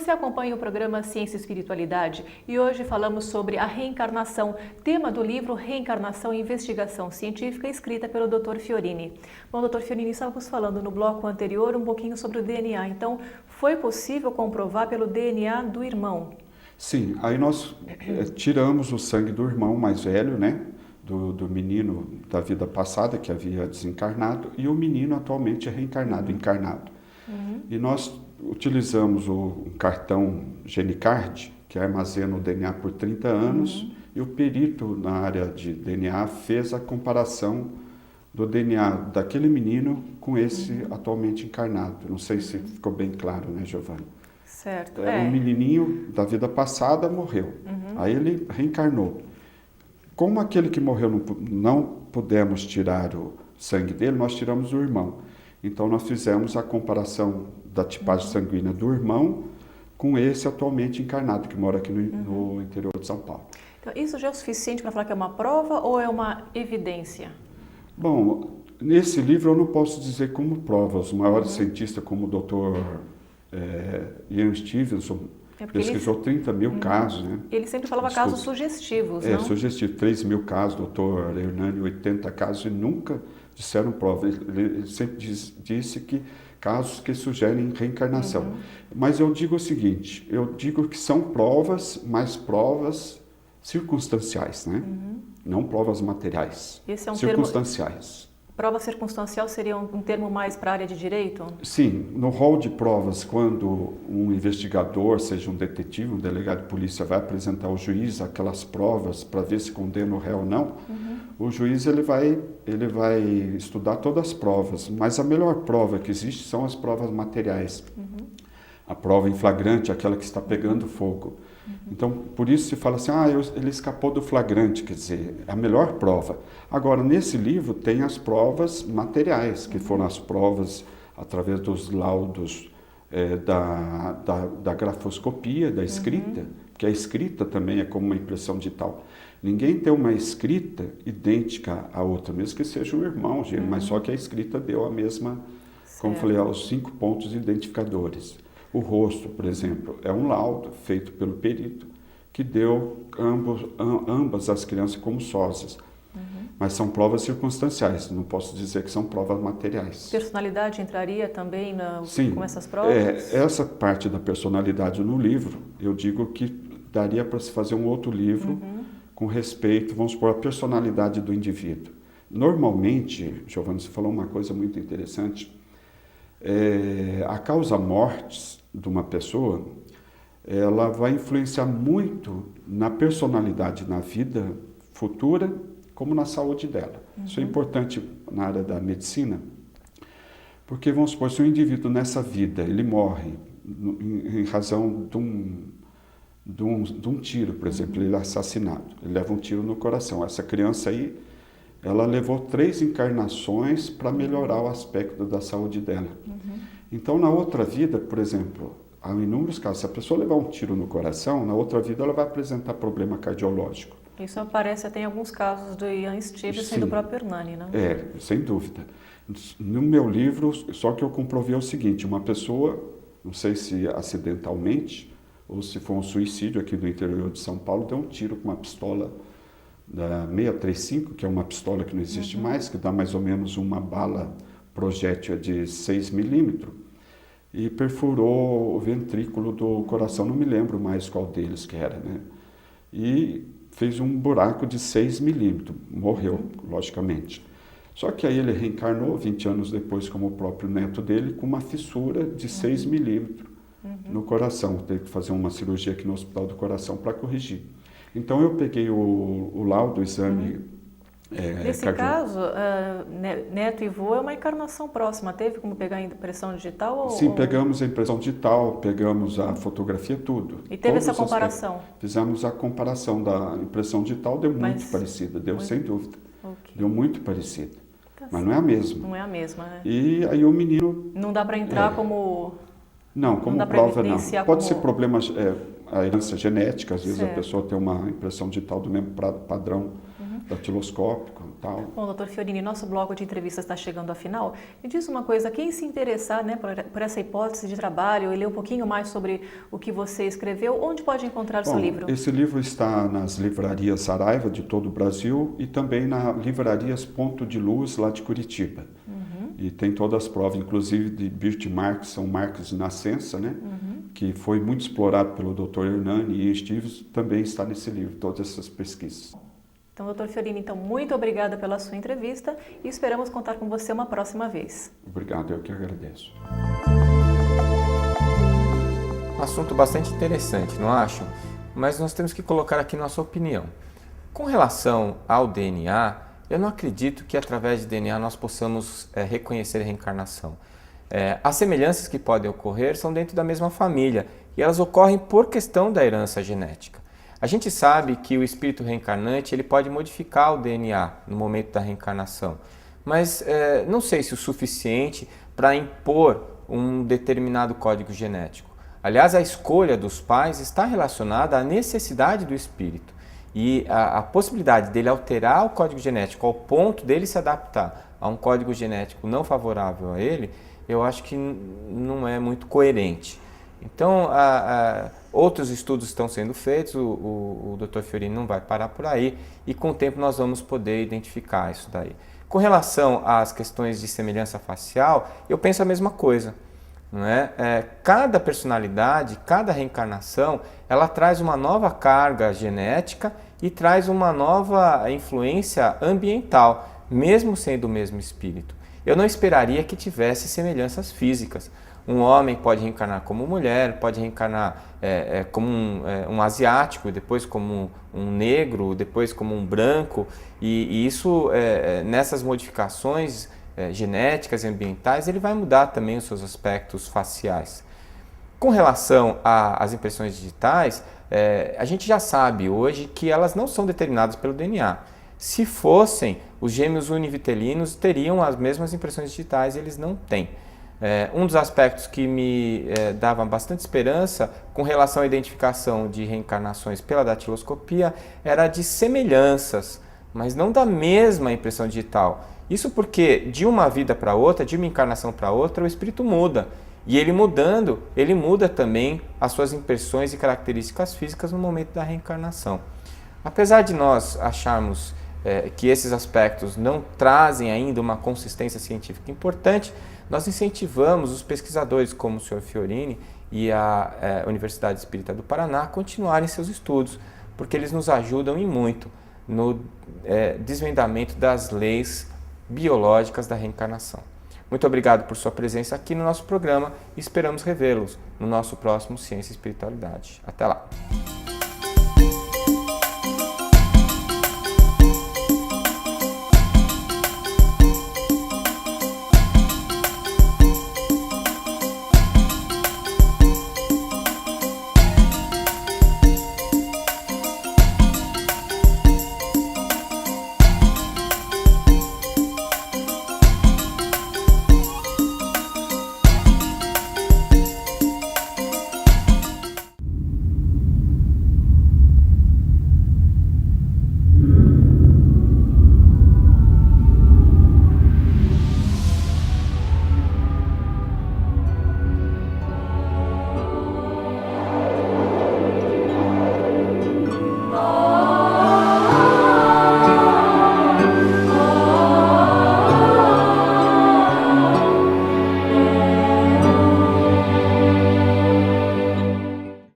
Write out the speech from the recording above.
Você acompanha o programa Ciência e Espiritualidade e hoje falamos sobre a reencarnação, tema do livro Reencarnação e Investigação Científica, escrita pelo Dr. Fiorini. Bom, Dr. Fiorini, estávamos falando no bloco anterior um pouquinho sobre o DNA. Então, foi possível comprovar pelo DNA do irmão? Sim, aí nós tiramos o sangue do irmão mais velho, né? Do menino da vida passada que havia desencarnado e o menino atualmente é reencarnado, encarnado. E nós utilizamos um cartão Genicard, que armazena o DNA por 30 anos, e o perito na área de DNA fez a comparação do DNA daquele menino com esse atualmente encarnado. Não sei se ficou bem claro, né, Giovana? Certo. Um menininho da vida passada morreu, aí ele reencarnou. Como aquele que morreu não pudemos tirar o sangue dele, nós tiramos o irmão. Então nós fizemos a comparação da tipagem sanguínea do irmão com esse atualmente encarnado, que mora aqui no interior de São Paulo. Então, isso já é o suficiente para falar que é uma prova ou é uma evidência? Bom, nesse livro eu não posso dizer como prova. Os maiores cientistas, como o Dr. Ian Stevenson, pesquisou 30 mil casos, né? Ele sempre falava casos sugestivos, não? Sugestivo, 3 mil casos, doutor Hernani, 80 casos, e nunca disseram prova. Ele sempre disse que casos que sugerem reencarnação. Mas eu digo o seguinte, eu digo que são provas, mas provas circunstanciais, né? Não provas materiais, Esse é um circunstanciais. Prova circunstancial seria um termo mais para a área de direito? Sim, no rol de provas, quando um investigador, seja um detetive, um delegado de polícia, vai apresentar ao juiz aquelas provas para ver se condena o réu ou não, o juiz ele vai estudar todas as provas, mas a melhor prova que existe são as provas materiais. A prova em flagrante, aquela que está pegando fogo. Então, por isso se fala assim, ele escapou do flagrante, quer dizer, é a melhor prova. Agora, nesse livro tem as provas materiais, que foram as provas através dos laudos da grafoscopia, da escrita, porque a escrita também é como uma impressão digital. Ninguém tem uma escrita idêntica à outra, mesmo que seja um irmão, mas só que a escrita deu a mesma, como eu falei, os 5 pontos identificadores. O rosto, por exemplo, é um laudo feito pelo perito que deu ambas as crianças como sósias. Mas são provas circunstanciais, não posso dizer que são provas materiais. Personalidade entraria também com essas provas? Sim, essa parte da personalidade no livro, eu digo que daria para se fazer um outro livro com respeito, vamos supor, à personalidade do indivíduo. Normalmente, Giovana, você falou uma coisa muito interessante, a causa mortes de uma pessoa, ela vai influenciar muito na personalidade, na vida futura, como na saúde dela. Isso é importante na área da medicina, porque, vamos supor, se um indivíduo nessa vida, ele morre em razão de um tiro, por exemplo, ele é assassinado, ele leva um tiro no coração. Essa criança aí, ela levou 3 encarnações para melhorar o aspecto da saúde dela. Então, na outra vida, por exemplo, há inúmeros casos, se a pessoa levar um tiro no coração, na outra vida ela vai apresentar problema cardiológico. Isso aparece até em alguns casos do Ian Stevenson e do próprio Hernani, não? Sem dúvida. No meu livro, só que eu comprovei o seguinte, uma pessoa, não sei se acidentalmente, ou se foi um suicídio aqui no interior de São Paulo, deu um tiro com uma pistola da 635, que é uma pistola que não existe mais, que dá mais ou menos uma bala projétil de 6 milímetros, e perfurou o ventrículo do coração, não me lembro mais qual deles que era, né? E fez um buraco de 6 milímetros, morreu, logicamente. Só que aí ele reencarnou 20 anos depois, como o próprio neto dele, com uma fissura de 6 milímetros no coração. Teve que fazer uma cirurgia aqui no Hospital do Coração para corrigir. Então eu peguei o laudo, o exame Nesse caso, neto e vô é uma encarnação próxima. Teve como pegar a impressão digital? Sim, pegamos a impressão digital, pegamos a fotografia, tudo. E teve essa comparação? Fizemos a comparação da impressão digital, deu muito parecida, sem dúvida. Deu muito parecida, mas não é a mesma. Não é a mesma, né? E aí o menino... Não dá para entrar como... Não, como não prova não. Pode ser problemas, a herança genética, às vezes a pessoa tem uma impressão digital do mesmo padrão datiloscópico e tal. Bom, doutor Fiorini, nosso bloco de entrevistas está chegando ao final. Me diz uma coisa, quem se interessar, né, por essa hipótese de trabalho e ler um pouquinho mais sobre o que você escreveu, onde pode encontrar seu livro? Esse livro está nas livrarias Saraiva de todo o Brasil e também na livrarias Ponto de Luz, lá de Curitiba. E tem todas as provas, inclusive de Birchmark, são marcos de nascença, né? Que foi muito explorado pelo Dr. Hernani e Estives, também está nesse livro, todas essas pesquisas. Então, doutor Fiorini, então, muito obrigada pela sua entrevista e esperamos contar com você uma próxima vez. Obrigado, eu que agradeço. Um assunto bastante interessante, não acham? Mas nós temos que colocar aqui nossa opinião. Com relação ao DNA, eu não acredito que através de DNA nós possamos reconhecer a reencarnação. As semelhanças que podem ocorrer são dentro da mesma família e elas ocorrem por questão da herança genética. A gente sabe que o espírito reencarnante ele pode modificar o DNA no momento da reencarnação, mas não sei se o suficiente para impor um determinado código genético. Aliás, a escolha dos pais está relacionada à necessidade do espírito. E a possibilidade dele alterar o código genético ao ponto dele se adaptar a um código genético não favorável a ele, eu acho que não é muito coerente. Então, outros estudos estão sendo feitos, o Dr. Fiorini não vai parar por aí, e com o tempo nós vamos poder identificar isso daí. Com relação às questões de semelhança facial, eu penso a mesma coisa. Não é? Cada personalidade, cada reencarnação, ela traz uma nova carga genética e traz uma nova influência ambiental, mesmo sendo o mesmo espírito. Eu não esperaria que tivesse semelhanças físicas. Um homem pode reencarnar como mulher, pode reencarnar como um asiático, depois como um negro, depois como um branco, e isso, nessas modificações genéticas e ambientais, ele vai mudar também os seus aspectos faciais. Com relação às impressões digitais, a gente já sabe hoje que elas não são determinadas pelo DNA. Se fossem, os gêmeos univitelinos teriam as mesmas impressões digitais e eles não têm. Um dos aspectos que me dava bastante esperança com relação à identificação de reencarnações pela datiloscopia era de semelhanças, mas não da mesma impressão digital. Isso porque de uma vida para outra, de uma encarnação para outra, o espírito muda. E ele mudando, ele muda também as suas impressões e características físicas no momento da reencarnação. Apesar de nós acharmos que esses aspectos não trazem ainda uma consistência científica importante, nós incentivamos os pesquisadores como o Sr. Fiorini e a Universidade Espírita do Paraná a continuarem seus estudos, porque eles nos ajudam e muito no desvendamento das leis biológicas da reencarnação. Muito obrigado por sua presença aqui no nosso programa e esperamos revê-los no nosso próximo Ciência e Espiritualidade. Até lá!